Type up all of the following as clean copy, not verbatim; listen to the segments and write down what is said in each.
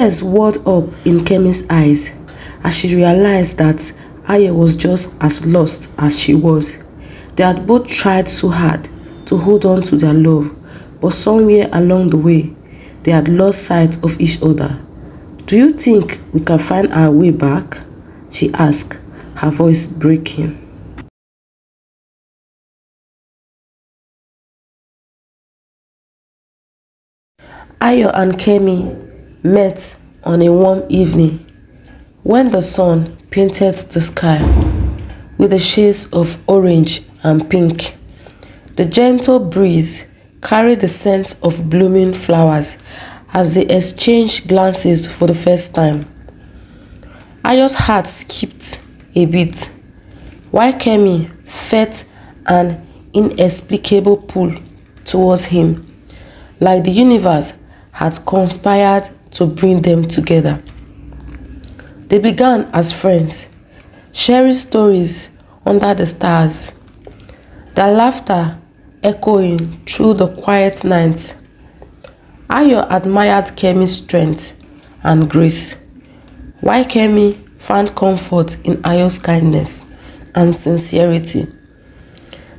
Tears welled up in Kemi's eyes as she realized that Ayo was just as lost as she was. They had both tried so hard to hold on to their love, but somewhere along the way, they had lost sight of each other. "Do you think we can find our way back?" she asked, her voice breaking. Ayo and Kemi met on a warm evening when the sun painted the sky with the shades of orange and pink. The gentle breeze carried the scent of blooming flowers as they exchanged glances for the first time. Ayo's heart skipped a beat, while Kemi felt an inexplicable pull towards him, like the universe had conspired to bring them together. They began as friends, sharing stories under the stars, their laughter echoing through the quiet night. Ayo admired Kemi's strength and grace, while Kemi found comfort in Ayo's kindness and sincerity.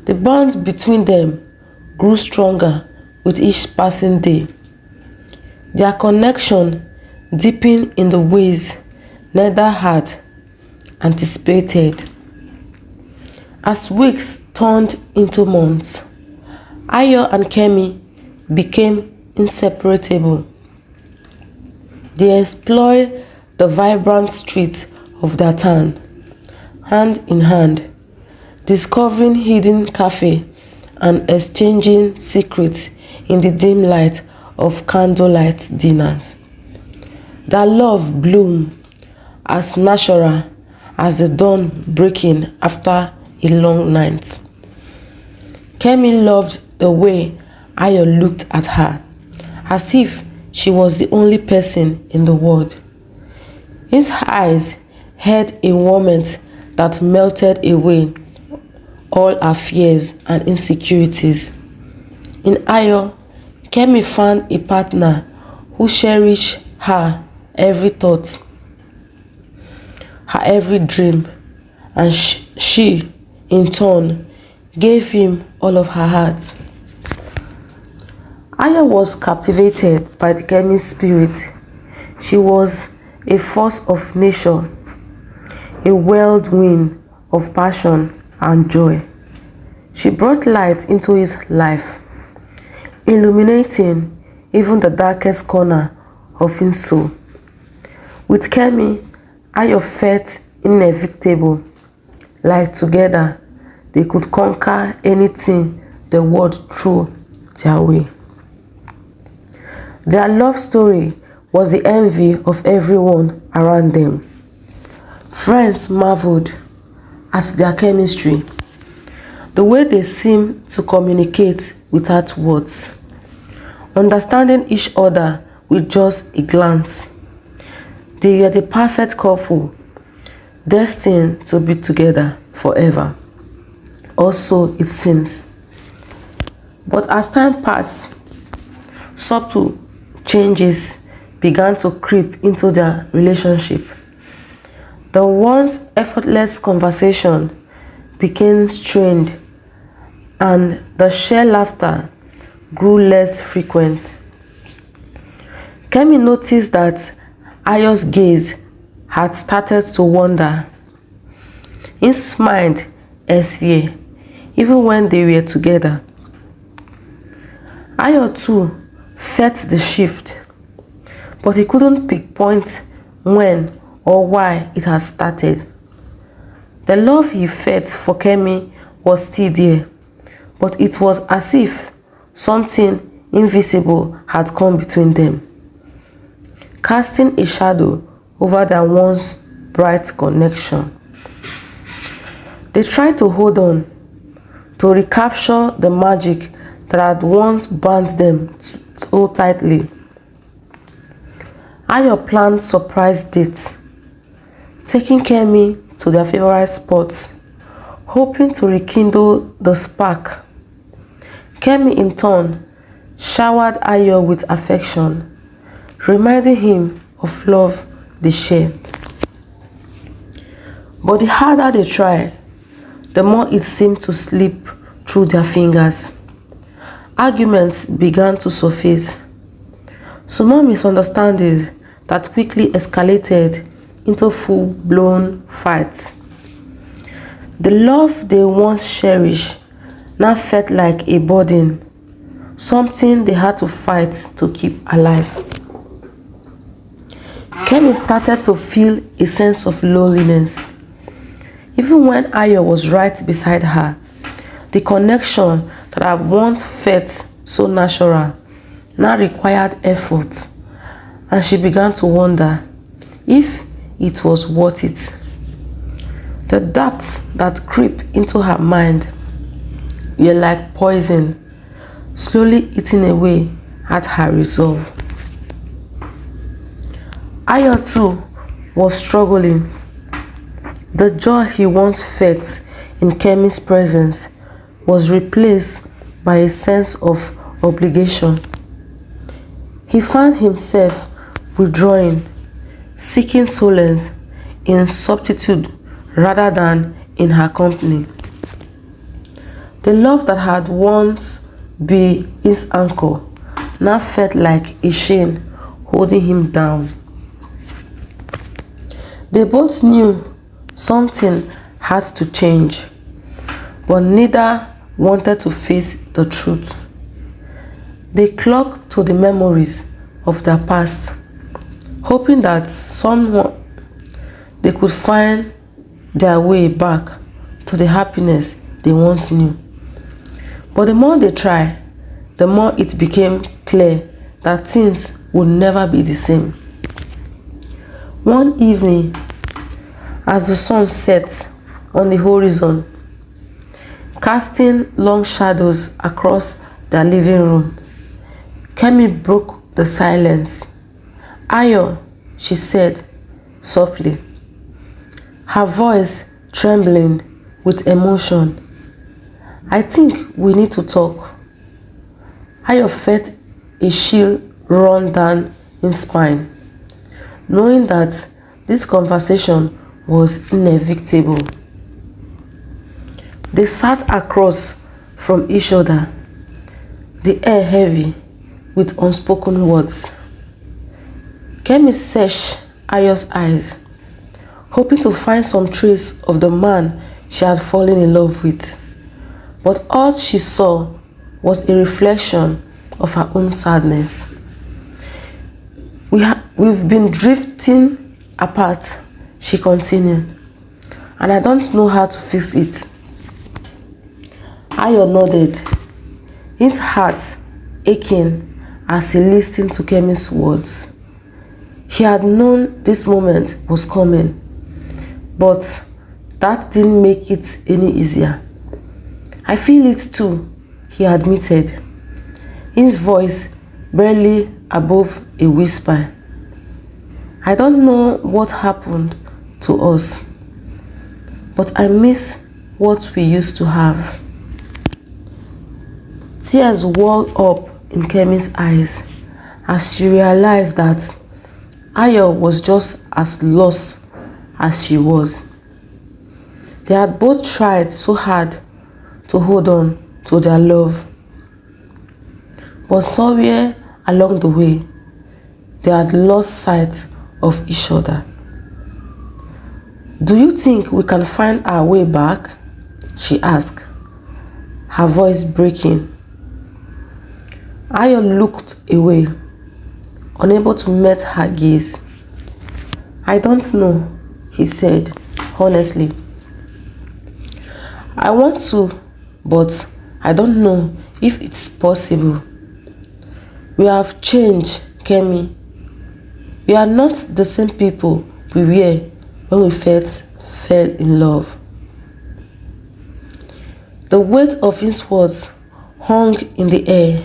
The bond between them grew stronger with each passing day. Their connection deepened in the ways neither had anticipated. As weeks turned into months, Ayo and Kemi became inseparable. They explored the vibrant streets of their town, hand in hand, discovering hidden cafes and exchanging secrets in the dim light of candlelight dinners. Their love bloomed as natural as the dawn breaking after a long night. Kemi loved the way Ayo looked at her, as if she was the only person in the world. His eyes held a warmth that melted away all her fears and insecurities. In Ayo, Kemi found a partner who cherished her every thought, her every dream, and she, in turn, gave him all of her heart. Ayo was captivated by the Kemi's spirit. She was a force of nature, a whirlwind of passion and joy. She brought light into his life, illuminating even the darkest corner of his soul. With Kemi, Ayo felt inevitable, like together they could conquer anything the world threw their way. Their love story was the envy of everyone around them. Friends marveled at their chemistry, the way they seemed to communicate without words, understanding each other with just a glance. They were the perfect couple, destined to be together forever. Also, it seems. But as time passed, subtle changes began to creep into their relationship. The once effortless conversation became strained, and the shared laughter grew less frequent. Kemi noticed that Ayo's gaze had started to wander. He smiled elsewhere, even when they were together. Ayo too felt the shift, but he couldn't pinpoint when or why it had started. The love he felt for Kemi was still there, but it was as if something invisible had come between them, casting a shadow over their once bright connection. They tried to hold on, to recapture the magic that had once bound them so tightly. Ayo planned surprise dates, taking Kemi to their favorite spots, hoping to rekindle the spark. Kemi, in turn, showered Ayo with affection, reminding him of love they share. But the harder they try, the more it seemed to slip through their fingers. Arguments began to surface. Small misunderstandings that quickly escalated into full-blown fights. The love they once cherished now felt like a burden, something they had to fight to keep alive. Kemi started to feel a sense of loneliness. Even when Ayo was right beside her, the connection that had once felt so natural now required effort, and she began to wonder if it was worth it. The doubts that creep into her mind were like poison, slowly eating away at her resolve. Ayo too was struggling. The joy he once felt in Kemi's presence was replaced by a sense of obligation. He found himself withdrawing, seeking solace in solitude rather than in her company. The love that had once been his anchor now felt like a chain holding him down. They both knew something had to change, but neither wanted to face the truth. They clung to the memories of their past, hoping that someone they could find their way back to the happiness they once knew. But the more they tried, the more it became clear that things would never be the same. One evening, as the sun set on the horizon, casting long shadows across their living room, Kemi broke the silence. "Ayo," she said softly, her voice trembling with emotion. "I think we need to talk." Ayo felt a chill run down his spine, knowing that this conversation was inevitable. They sat across from each other, the air heavy with unspoken words. Kemi searched Ayo's eyes, hoping to find some trace of the man she had fallen in love with. But all she saw was a reflection of her own sadness. We've been drifting apart," she continued, "and I don't know how to fix it." Ayo nodded, his heart aching as he listened to Kemi's words. He had known this moment was coming, but that didn't make it any easier. "I feel it too," he admitted, his voice barely above a whisper. "I don't know what happened to us, but I miss what we used to have." Tears welled up in Kemi's eyes as she realized that Ayo was just as lost as she was. They had both tried so hard to hold on to their love, but somewhere along the way, they had lost sight of each other. "Do you think we can find our way back?" she asked, her voice breaking. Ayo looked away, unable to meet her gaze. "I don't know," he said honestly. "I want to, but I don't know if it's possible. We have changed, Kemi. We are not the same people we were when we first fell in love." The weight of his words hung in the air,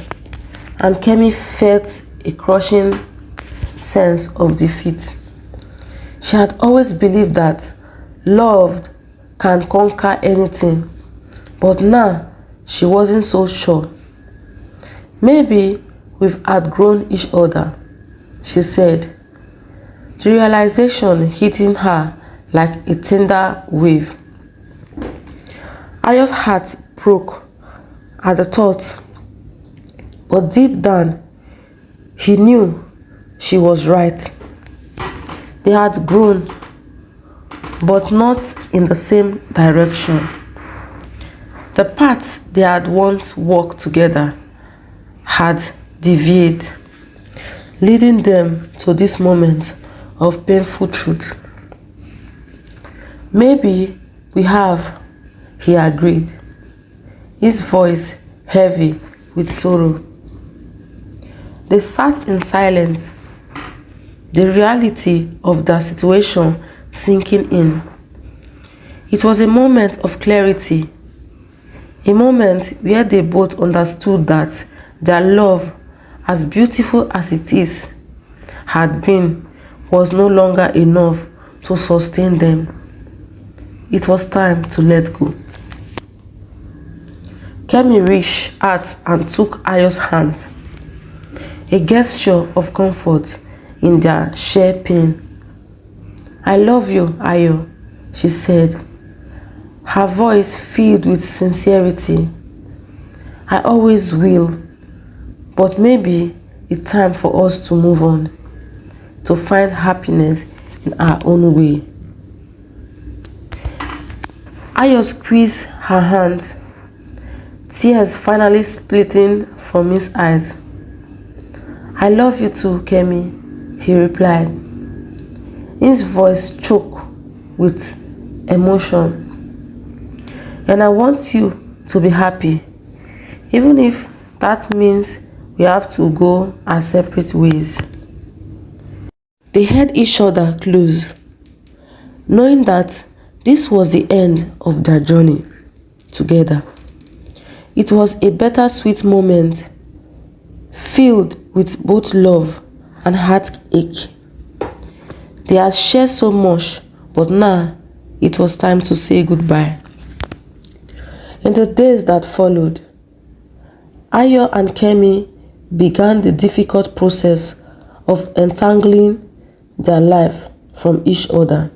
and Kemi felt a crushing sense of defeat. She had always believed that love can conquer anything, but now she wasn't so sure. "Maybe we've outgrown each other," she said, the realization hitting her like a tender wave. Ayo's heart broke at the thought, but deep down, he knew she was right. They had grown, but not in the same direction. The paths they had once walked together had deviated, leading them to this moment of painful truth. Maybe we have, he agreed, his voice heavy with sorrow. They sat in silence, the reality of their situation sinking in. It was a moment of clarity, a moment where they both understood that their love, as beautiful as it is, had been, was no longer enough to sustain them. It was time to let go. Kemi reached out and took Ayo's hand, a gesture of comfort in their shared pain. "I love you, Ayo," she said, her voice filled with sincerity. "I always will, but maybe it's time for us to move on, to find happiness in our own way." Ayo squeezed her hand, tears finally splitting from his eyes. "I love you too, Kemi," he replied, his voice choked with emotion. "And I want you to be happy, even if that means we have to go our separate ways." They held each other close, knowing that this was the end of their journey together. It was a bittersweet moment, filled with both love and heartache. They had shared so much, but now it was time to say goodbye. In the days that followed, Ayo and Kemi began the difficult process of untangling their life from each other.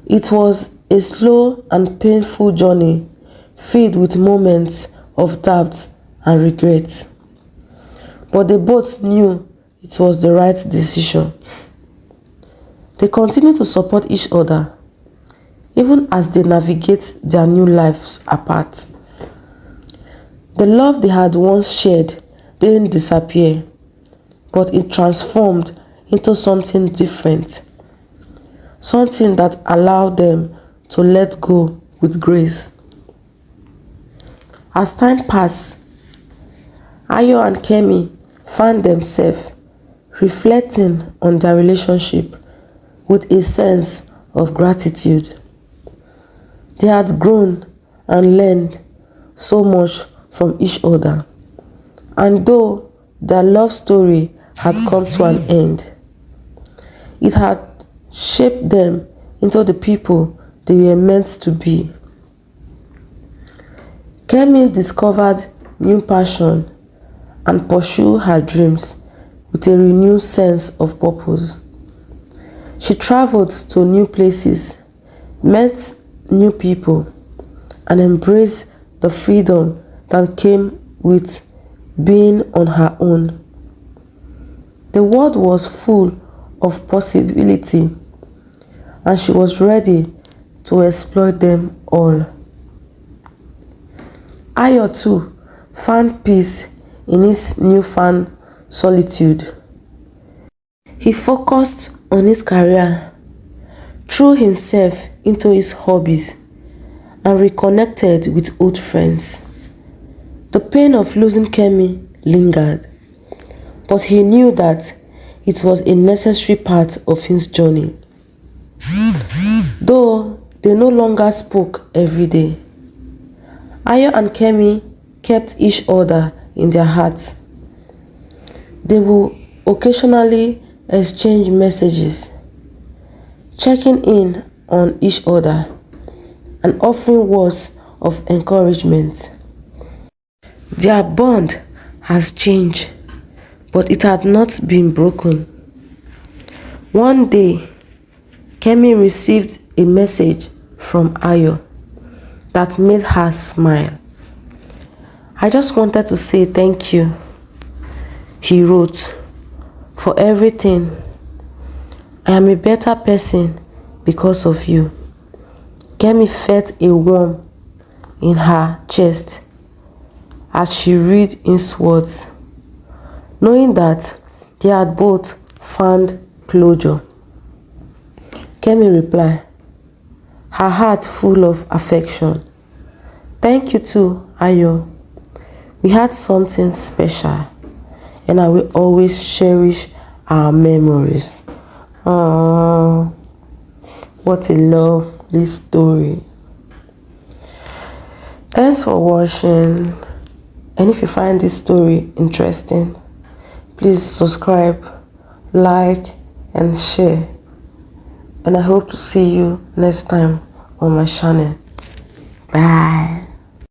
It was a slow and painful journey filled with moments of doubt and regret. But they both knew it was the right decision. They continue to support each other, even as they navigate their new lives apart. The love they had once shared didn't disappear, but it transformed into something different, something that allowed them to let go with grace. As time passed, Ayo and Kemi found themselves reflecting on their relationship with a sense of gratitude. They had grown and learned so much from each other, and though their love story had come to an end, it had shaped them into the people they were meant to be. Kemi discovered new passion and pursued her dreams with a renewed sense of purpose. She traveled to new places, met new people, and embraced the freedom that came with being on her own. The world was full of possibility, and she was ready to exploit them all. Ayo too found peace in his newfound solitude. He focused on his career, threw himself into his hobbies, and reconnected with old friends. The pain of losing Kemi lingered, but he knew that it was a necessary part of his journey. Though they no longer spoke every day, Ayo and Kemi kept each other in their hearts. They would occasionally exchange messages, checking in on each other and offering words of encouragement. Their bond has changed, but it had not been broken. One day, Kemi received a message from Ayo that made her smile. "I just wanted to say thank you," he wrote, "for everything. I am a better person because of you." Kemi felt a warmth in her chest as she read his words, knowing that they had both found closure. Kemi replied, her heart full of affection, "Thank you too, Ayo. We had something special, and I will always cherish our memories." Oh, what a lovely story. Thanks for watching. And if you find this story interesting, please subscribe, like, and share. And I hope to see you next time on my channel. Bye.